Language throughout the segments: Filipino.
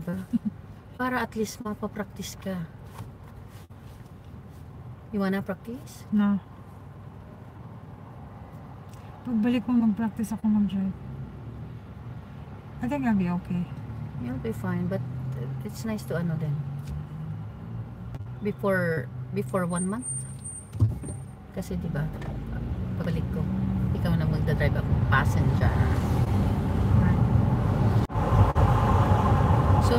ba? Para at least mapapractice ka. You wanna practice? No. Pagbalik mo mag-practice ako mag-drive. I think I'll be okay. You'll be fine, but it's nice to ano din. Before 1 month. Kasi di ba, pagbalik ko, ikaw na magdadrive ako, passenger. So,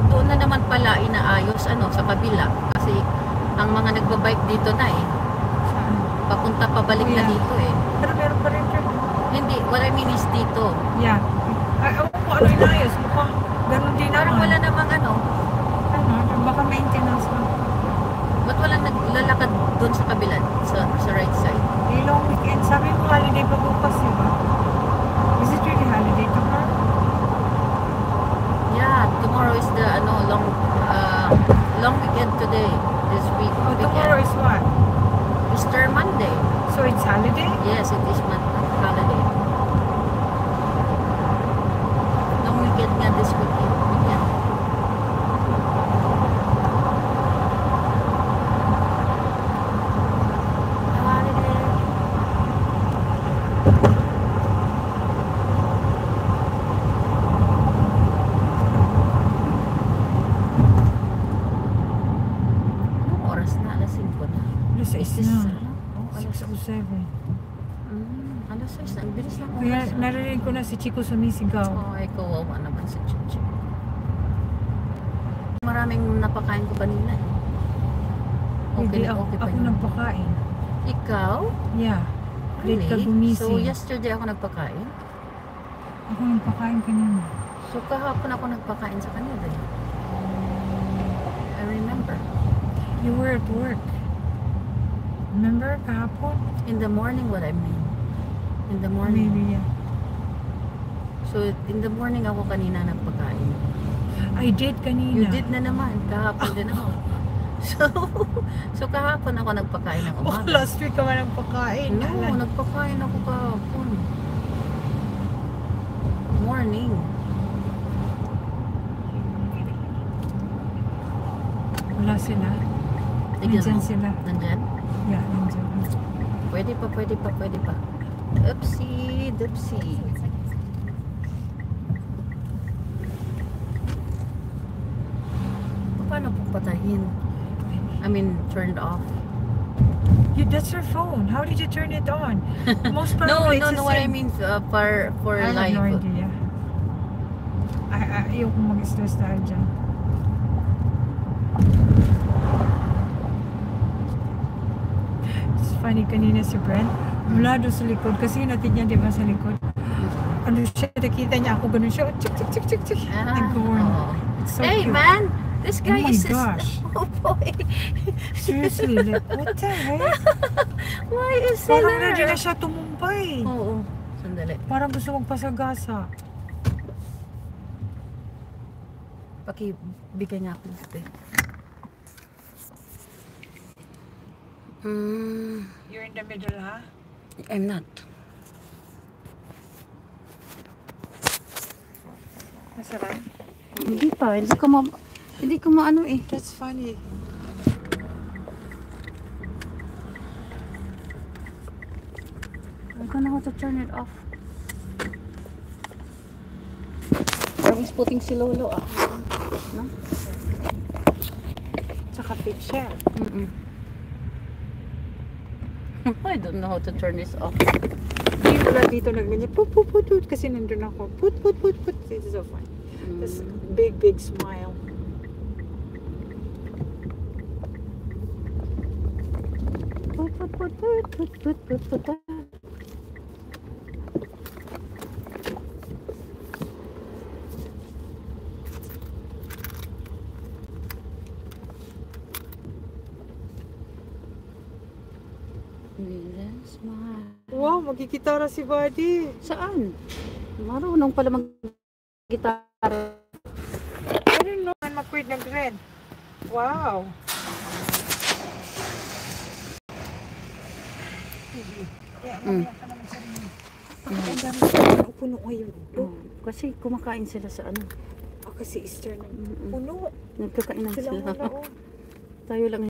doon na naman pala inaayos sa kabila. Kasi, ang mga nagbabike dito na Saan? papunta pabalik na dito Pero meron pa rin siya. Hindi, what I mean is dito. Yeah. Ewan ko ano inayos. Mukhang ganun din Parang naman. wala namang Ano, baka maintenance lang. ba't wala naglalakad doon sa kabila, sa right side? Long weekend. Sabi mo holiday pa bukas, diba? Is it really holiday tomorrow? Yeah, tomorrow is the long weekend today. This week. Oh, weekend. tomorrow is what? Easter Monday. So it's holiday? Yes, it is holiday. Long weekend nga this weekend. Holiday. Anong oras na? Alas 5 na. Alas 6 Is this, na. oh, alas 6:07. Alas 6 na. Ang bilis lang Kaya oras. narinig ko na si Chico sumisigaw. Oh, ay kawawa naman si Chichi. Maraming napakain ko kanina. Hindi Okay, ako, okay pa ako yun. nagpakain. Ikaw? Yeah. Late ka Really? gumising. So, yesterday ako nagpakain? Ako nagpakain kanina. So, kahapon ako nagpakain sa kanila. I remember. You were at work. Remember kahapon? In the morning, what I mean. In the morning. Maybe, yeah. So, in the morning ako kanina nagpakain. I did kanina. You did na naman. Kahapon din ako. So kahapon ako nagpakain ng Oh, umaga. last week ka man nagpakain. No, nagpakain ako kahapon. Morning. Wala sila. Tignan Nandyan mo. sila. Nandyan? Yeah, nandyan. Pwede pa. Oopsie, doopsie. Paano po patayin? I mean, turned off. That's your phone. How did you turn it on? Most No, probably it's the what I same. mean for I have live. no idea. Ayoko mag-stress dahil dyan. It's funny, kanina si Brent, mula doon sa likod, kasi natin niya, di ba, sa likod? Ano siya, nakita niya ako, ganun siya, chik, chik, chik, chik, chik. Nag-warn. Oo. It's so Hey cute. man, this guy Oh my is gosh. Oh boy. Seriously, like, what the heck? Why is he Parang there? ready na siya tumumpay. Oo. Sandali. Parang gusto magpasagasa. Pakibigay nga ako ito. You're in the middle, ha? I'm not. Masarap? Hindi pa. Hindi ko maano eh. That's funny. I don't know how to turn it off. Parang spooting si Lolo ah. No? Tsaka picture. I don't know how to turn this off. Hindi wala dito nagganyan. Put, put, put, put. Kasi nandun ako. Put, put, put, put. This is so fun. This big, big smile. Put. Wow, magkikitara si Buddy. Saan? Marunong pala mag-gitara. I don't know. Makwid ng red. Wow. Kasi kumakain sila sa ano. kasi Easter na. Puno. Nagkakainan Sila sila. wala oh. Tayo lang